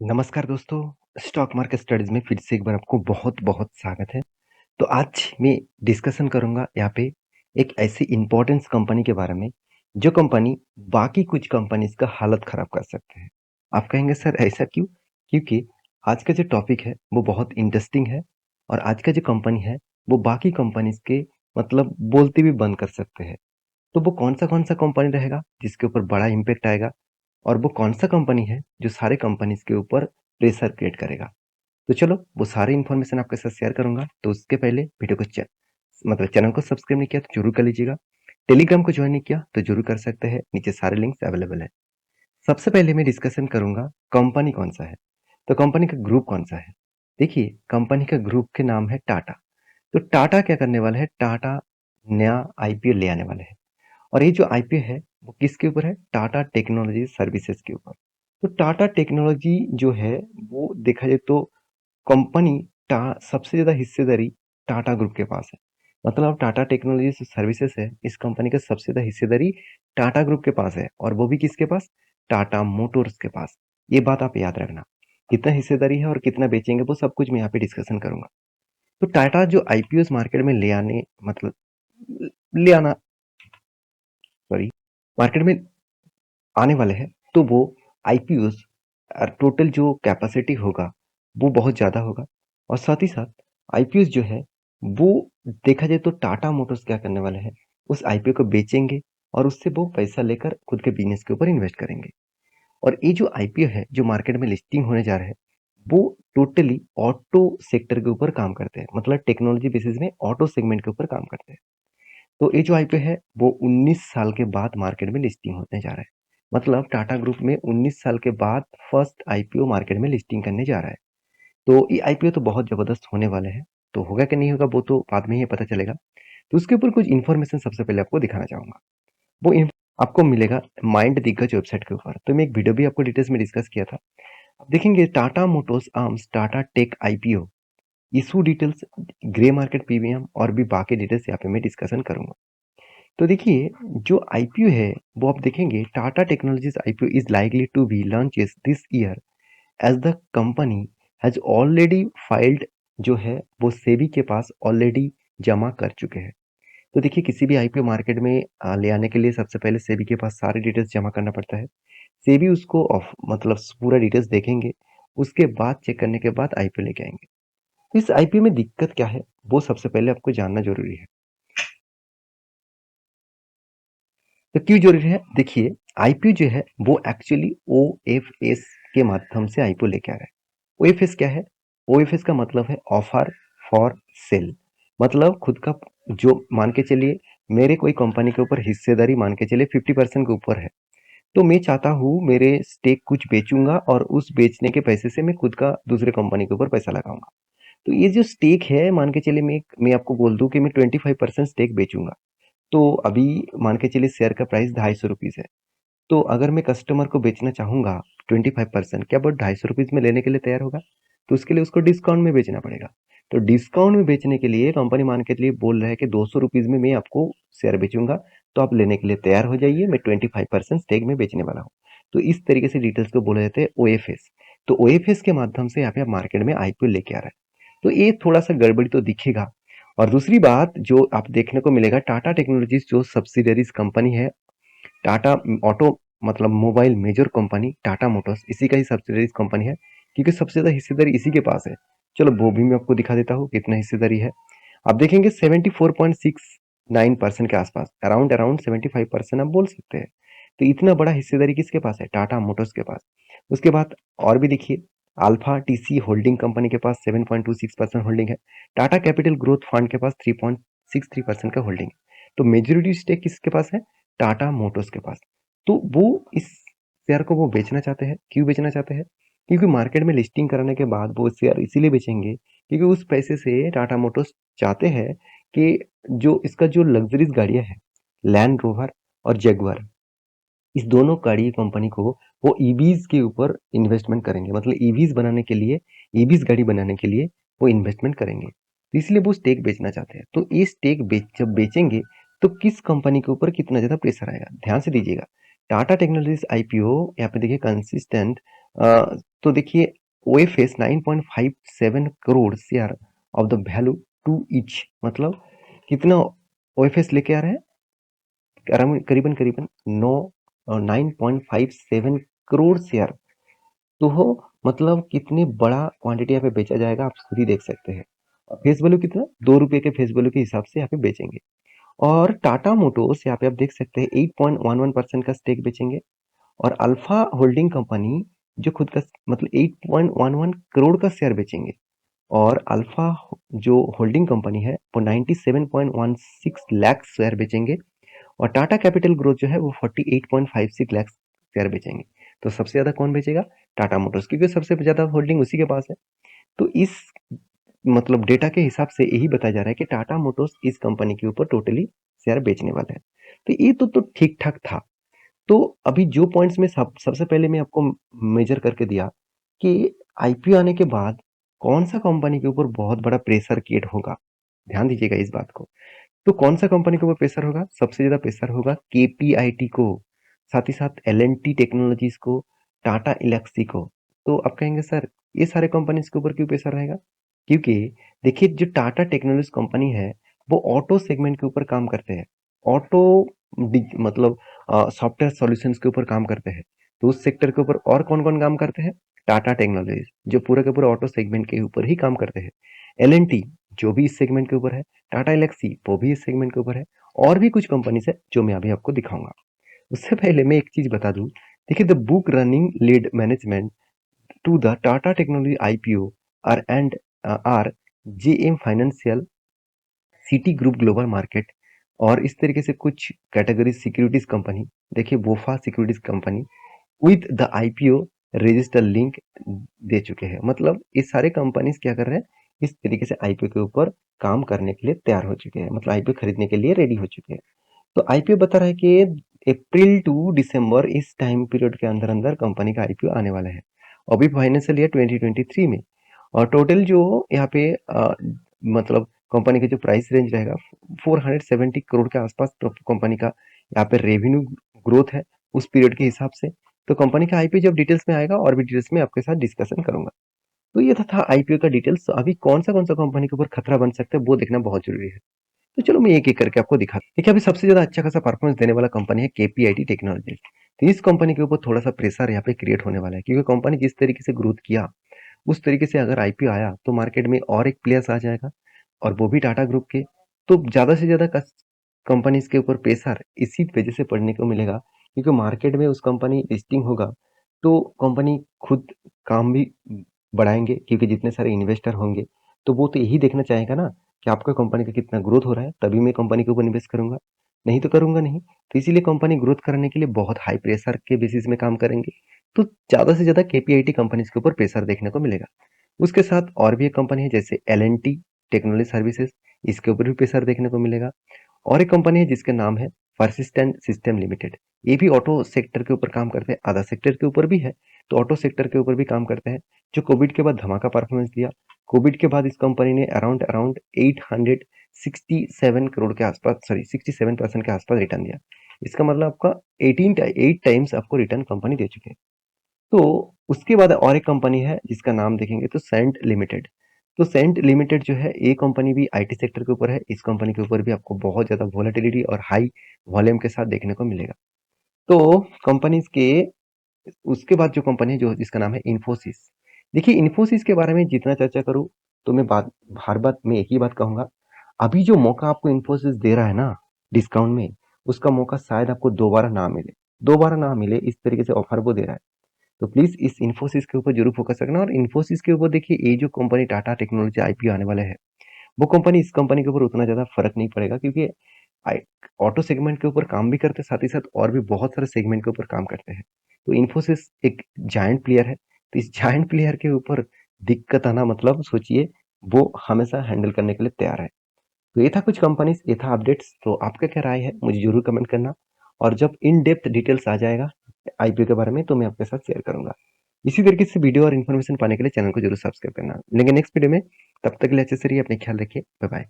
नमस्कार दोस्तों, stock market studies में फिर से एक बार आपको बहुत-बहुत स्वागत है। तो आज मैं डिस्कशन करूँगा यहाँ पे एक ऐसी इम्पोर्टेंस कंपनी के बारे में, जो कंपनी बाकी कुछ कंपनीज़ का हालत ख़राब कर सकते हैं। आप कहेंगे सर ऐसा क्यों? क्योंकि आज का जो टॉपिक है वो बहुत इंटरेस्टिंग है और आज का जो कंपनी है वो बाकी कंपनीज़ के मतलब बोलते भी बंद कर सकते हैं। तो वो कौन-सा कंपनी रहेगा जिसके ऊपर बड़ा इम्पैक्ट आएगा? और वो कौन-सा कंपनी है जो सारे कंपनीज़ के ऊपर प्रेशर क्रिएट करेगा। तो चलो वो सारी इन्फॉर्मेशन आपके साथ शेयर करूँगा। तो उसके पहले वीडियो को चैनल को सब्सक्राइब नहीं किया तो ज़रूर कर लीजिएगा। टेलीग्राम को जॉइन नहीं किया तो ज़रूर कर सकते हैं, नीचे सारे लिंक्स अवेलेबल है। सबसे पहले मैं डिस्कशन करूँगा कंपनी कौन-सा है, तो कंपनी का ग्रुप कौन-सा है। देखिए कंपनी का ग्रुप के नाम है टाटा। तो टाटा क्या करने वाला है, टाटा नया आईपीओ ले आने वाले हैं। और ये जो आईपीओ है वो किसके ऊपर है, टाटा टेक्नोलॉजी सर्विसेज के ऊपर। तो टाटा टेक्नोलॉजी जो है वो देखा जाए तो कंपनी सबसे ज्यादा हिस्सेदारी टाटा ग्रुप के पास है। मतलब टाटा टेक्नोलॉजी सर्विसेज है, इस कंपनी का सबसे ज्यादा हिस्सेदारी टाटा ग्रुप के पास है और वो भी किसके पास, टाटा मोटर्स के पास। ये बात आप याद रखना, कितना हिस्सेदारी है और कितना बेचेंगे वो सब कुछ मैं यहाँ पे डिस्कशन करूंगा। तो टाटा जो आईपीओ मार्केट में ले आने मतलब ले आना सॉरी मार्केट में आने वाले हैं, तो वो आईपीओस टोटल जो कैपेसिटी होगा वो बहुत ज़्यादा होगा। और साथ ही साथ आईपीओस जो है वो देखा जाए तो टाटा मोटर्स क्या करने वाले हैं, उस आईपीओ को बेचेंगे और उससे वो पैसा लेकर खुद के बिजनेस के ऊपर इन्वेस्ट करेंगे। और ये जो आईपीओ है जो मार्केट में लिस्टिंग होने जा रहा है वो टोटली ऑटो सेक्टर के ऊपर काम करते हैं, मतलब टेक्नोलॉजी बेसिस में ऑटो सेगमेंट के ऊपर काम करते हैं। तो ये जो आईपीओ है वो 19 साल के बाद मार्केट में लिस्टिंग होने जा रहा है। मतलब टाटा ग्रुप में 19 साल के बाद फर्स्ट आईपीओ मार्केट में लिस्टिंग करने जा रहा है। तो ये आईपीओ तो बहुत जबरदस्त होने वाले हैं। तो होगा कि नहीं होगा वो तो बाद में ही पता चलेगा। तो उसके ऊपर कुछ इन्फॉर्मेशन सबसे पहले आपको दिखाना चाहूंगा। वो आपको मिलेगा माइंड दिग्गज वेबसाइट के ऊपर। तो मैं एक वीडियो भी आपको डिटेल्स में डिस्कस किया था। आप देखेंगे Tata motors arms Tata tech IPO issue details, grey market PVM और भी बाकी डिटेल्स यहाँ पे मैं डिस्कशन करूंगा। तो देखिए जो आईपीओ है वो आप देखेंगे Tata technologies IPO is likely to be launches this year as the company has already filed, जो है वो सेबी के पास ऑलरेडी जमा कर चुके हैं। तो देखिए किसी भी आईपीओ मार्केट में ले आने के लिए सबसे पहले सेबी के पास सारे डिटेल्स जमा करना पड़ता है। सेबी उसको ऑफ मतलब पूरा डिटेल्स देखेंगे, उसके बाद चेक करने के बाद आईपीओ लेके आएंगे। तो इस आईपीओ में दिक्कत क्या है वो सबसे पहले आपको जानना जरूरी है। तो क्यों जरूरी है, देखिए आईपीओ जो है वो एक्चुअली ओएफएस के माध्यम से आईपीओ लेके आ रहा है। ओएफएस क्या है, ओएफएस का मतलब है ऑफर फॉर सेल। मतलब खुद का जो मान के चलिए मेरे कोई कंपनी के ऊपर हिस्सेदारी मान के चलिए 50% के ऊपर है, तो मैं चाहता हूँ मेरे स्टेक कुछ बेचूंगा और उस बेचने के पैसे से मैं खुद का दूसरे कंपनी के ऊपर पैसा लगाऊंगा। तो ये जो स्टेक है मान के चलिए मैं आपको बोल दूं कि मैं 25% स्टेक बेचूंगा। तो अभी मान के चलिए शेयर का प्राइस 250 रुपीज है। तो अगर मैं कस्टमर को बेचना चाहूंगा 25%, क्या वो 250 रुपीज में लेने के लिए तैयार होगा? तो उसके लिए उसको डिस्काउंट में बेचना पड़ेगा। तो डिस्काउंट में बेचने के लिए कंपनी मान के लिए बोल रहा है कि 200 रुपीज में मैं आपको शेयर बेचूंगा, तो आप लेने के लिए तैयार हो जाइए, मैं 25% स्टेक में बेचने वाला हूँ। तो इस तरीके से डिटेल्स को बोला जाता है ओएफएस। तो ओएफएस के माध्यम से यहाँ पे आप मार्केट में आईपीओ लेके आ रहा है। तो ये थोड़ा सा गड़बड़ी तो दिखेगा। और दूसरी बात जो आप देखने को मिलेगा, टाटा टेक्नोलॉजीज जो सब्सिडरीज कंपनी है, टाटा ऑटो मतलब mobile major company Tata motors इसी का ही सब्सिडरीज कंपनी है, क्योंकि सबसे ज्यादा हिस्सेदारी इसी के पास है। चलो वो भी मैं आपको दिखा देता हूँ कितना हिस्सेदारी है। आप देखेंगे 74.69% के आसपास, अराउंड अराउंड 75% आप बोल सकते हैं। तो इतना बड़ा हिस्सेदारी किसके पास है, टाटा मोटर्स के पास। उसके बाद और भी देखिए, अल्फा टीसी होल्डिंग कंपनी के पास 7.26% होल्डिंग है। टाटा कैपिटल ग्रोथ फंड के पास 3.63% का होल्डिंग है। तो मेजोरिटी स्टेक किसके पास है, टाटा मोटर्स के पास। तो वो इस शेयर को वो बेचना चाहते हैं। क्यों बेचना चाहते हैं, क्योंकि मार्केट में लिस्टिंग कराने के बाद वो शेयर इसीलिए बेचेंगे क्योंकि उस पैसे से टाटा मोटर्स चाहते हैं कि जो इसका जो लग्जरीज गाड़ियां हैं, लैंड रोवर और जगुआर, इस दोनों गाड़ी कंपनी को वो ईवीज के ऊपर इन्वेस्टमेंट करेंगे। मतलब ईवीज बनाने के लिए, ईवीज गाड़ी बनाने के लिए वो इन्वेस्टमेंट करेंगे। तो इसलिए वो स्टेक बेचना चाहते हैं। तो ये स्टेक जब बेचेंगे तो किस कंपनी के ऊपर कितना ज्यादा प्रेशर आएगा, ध्यान से दीजिएगा। टाटा टेक्नोलॉजीज आईपीओ यहाँ पे देखिए कंसिस्टेंट तो देखिए OFS 9.57 crore share of the value two each, मतलब कितना ओएफएस लेके आ रहे हैं, करीबन करीबन 9.57 करोड़ शेयर। तो हो मतलब कितने बड़ा क्वांटिटी यहाँ पे बेचा जाएगा आप खुद ही देख सकते हैं। फेस वैल्यू कितना, 2 रुपए के फेस वैल्यू के हिसाब से यहाँ पे बेचेंगे। और टाटा मोटर्स यहाँ पे आप देख सकते हैं 8.11% का स्टेक बेचेंगे। और अल्फा होल्डिंग कंपनी जो खुद का मतलब 8.11 करोड़ का शेयर बेचेंगे। और अल्फा जो होल्डिंग कंपनी है वो 97.16 लाख शेयर बेचेंगे। और टाटा कैपिटल ग्रोथ जो है वो 48.56 लाख शेयर बेचेंगे। तो सबसे ज्यादा कौन बेचेगा, टाटा मोटर्स, क्योंकि सबसे ज्यादा होल्डिंग उसी के पास है। तो इस मतलब डेटा के हिसाब से यही बताया जा रहा है कि टाटा मोटर्स इस कंपनी के ऊपर टोटली शेयर बेचने वाला है। तो ये तो ठीक ठाक था। तो अभी जो पॉइंट्स में सबसे पहले मैं आपको मेजर करके दिया कि आईपीओ आने के बाद कौन सा कंपनी के ऊपर बहुत बड़ा प्रेशर क्रिएट होगा, ध्यान दीजिएगा इस बात को। तो कौन सा कंपनी के ऊपर प्रेशर होगा, सबसे ज्यादा प्रेशर होगा केपीआईटी को, साथ ही साथ एलएनटी टेक्नोलॉजीज को, टाटा इलेक्सी को। तो आप कहेंगे सर ये सारे कंपनीज के ऊपर क्यों प्रेशर रहेगा, क्योंकि देखिए जो टाटा टेक्नोलॉजीज कंपनी है वो ऑटो सेगमेंट के ऊपर काम करते हैं। ऑटो मतलब सॉफ्टवेयर सॉल्यूशंस के ऊपर काम करते हैं। तो उस सेक्टर के ऊपर और कौन कौन काम करते हैं, टाटा टेक्नोलॉजीज जो पूरा के पूरा ऑटो सेगमेंट के ऊपर ही काम करते हैं, एलएनटी जो भी इस सेगमेंट के ऊपर है, टाटा एलेक्सी वो भी इस सेगमेंट के ऊपर है, और भी कुछ कंपनीज है जो मैं अभी आपको दिखाऊंगा। उससे पहले मैं एक चीज बता दूं, देखिए the book running lead management to the Tata technology IPO are JM financial, Citi group global market, और इस तरीके से कुछ कैटेगरी सिक्योरिटीज कंपनी, देखिए BofA securities company with the IPO register link दे चुके हैं। मतलब ये सारे कंपनीज क्या कर रहे हैं, इस तरीके से आईपीओ के ऊपर काम करने के लिए तैयार हो चुके हैं, मतलब आईपीओ खरीदने के लिए रेडी हो चुके हैं। तो आईपीओ बता रहा है कि अप्रैल टू दिसंबर इस टाइम पीरियड के अंदर अंदर कंपनी का आईपीओ आने वाला है, अभी फाइनेंशियल ईयर 2023 में। और टोटल जो यहाँ पे मतलब कंपनी का जो प्राइस रेंज रहेगा 470 करोड़ के आसपास, तो कंपनी का यहाँ पे रेवेन्यू ग्रोथ है उस पीरियड के हिसाब से। तो कंपनी का आईपीओ जब डिटेल्स में आएगा और भी डिटेल्स में आपके साथ डिस्कशन करूंगा। तो ये था आईपीओ का डिटेल्स। अभी कौन सा कंपनी के ऊपर खतरा बन सकता है वो देखना बहुत जरूरी है। तो चलो मैं एक एक करके आपको दिखाता हूँ। देखिए अभी सबसे ज्यादा अच्छा खासा परफॉर्मेंस देने वाला कंपनी है केपीआईटी टेक्नोलॉजीज। तो इस कंपनी के ऊपर थोड़ा सा प्रेशर यहाँ पे क्रिएट होने वाला है, क्योंकि कंपनी जिस तरीके से ग्रोथ किया उस तरीके से अगर आईपीओ आया तो मार्केट में और एक प्लेयर्स आ जाएगा, और वो भी टाटा ग्रुप के। तो ज्यादा से ज्यादा कंपनीज के ऊपर प्रेशर इसी वजह से पड़ने को मिलेगा, क्योंकि मार्केट में उस कंपनी लिस्टिंग होगा तो कंपनी खुद काम भी बढ़ाएंगे, क्योंकि जितने सारे इन्वेस्टर होंगे तो वो तो यही देखना चाहेगा ना कि आपका कंपनी का कितना ग्रोथ हो रहा है, तभी मैं कंपनी के ऊपर इन्वेस्ट करूंगा, नहीं तो करूंगा नहीं। तो इसीलिए कंपनी ग्रोथ करने के लिए बहुत हाई प्रेशर के बेसिस में काम करेंगे। तो ज्यादा से ज्यादा केपीआईटी कंपनीज के ऊपर प्रेशर देखने को मिलेगा। उसके साथ और भी एक कंपनी है जैसे L N T technology services, इसके ऊपर भी प्रेशर देखने को मिलेगा। और एक कंपनी है जिसका नाम है परसिस्टेंट सिस्टम लिमिटेड, ये भी ऑटो सेक्टर के ऊपर काम करते हैं, आधा सेक्टर के ऊपर भी है तो ऑटो सेक्टर के ऊपर भी काम करते हैं, जो कोविड के बाद धमाका परफॉर्मेंस दिया। कोविड के बाद इस कंपनी ने अराउंड अराउंड 867 करोड़ के आसपास, सॉरी 67% के आसपास रिटर्न दिया। इसका मतलब आपका 8 टाइम्स आपको रिटर्न कंपनी दे चुके हैं। तो उसके बाद और एक कंपनी है जिसका नाम देखेंगे तो सेंट लिमिटेड। तो सेंट लिमिटेड जो है ये कंपनी भी आईटी सेक्टर के ऊपर है, इस कंपनी के ऊपर भी आपको बहुत ज्यादा वॉलेटिलिटी और हाई वॉल्यूम के साथ देखने को मिलेगा। तो कंपनीज के उसके बाद जो कंपनी है जो जिसका नाम है इन्फोसिस। देखिए इन्फोसिस के बारे में जितना चर्चा करूं तो मैं बात हर बात में एक ही बात कहूंगा, अभी जो मौका आपको इन्फोसिस दे रहा है ना डिस्काउंट में, उसका मौका शायद आपको दोबारा ना मिले, दोबारा ना मिले इस तरीके से ऑफर वो दे रहा है। तो प्लीज इस इन्फोसिस के ऊपर जरूर फोकस रखना। और इन्फोसिस के ऊपर देखिए ये जो कंपनी टाटा टेक्नोलॉजी आईपीओ आने वाला है, वो कंपनी इस कंपनी के ऊपर उतना ज्यादा फर्क नहीं पड़ेगा, क्योंकि ऑटो सेगमेंट के ऊपर काम भी करते हैं, साथ ही साथ और भी बहुत सारे सेगमेंट के ऊपर काम करते हैं। तो इन्फोसिस एक जायंट प्लेयर है, तो इस जायंट प्लेयर के ऊपर दिक्कत आना मतलब सोचिए वो हमेशा हैंडल करने के लिए तैयार है। तो ये था कुछ कंपनीज, ये था अपडेट्स। तो आपका क्या राय है मुझे जरूर कमेंट करना, और जब इन डेप्थ डिटेल्स आ जाएगा आईपीओ के बारे में तो मैं आपके साथ शेयर करूंगा। इसी तरीके से वीडियो और इन्फॉर्मेशन पाने के लिए चैनल को जरूर सब्सक्राइब करना। लेकिन नेक्स्ट वीडियो में, तब तक के लिए अच्छे से रहिए, अपने ख्याल रखिए, बाय बाय।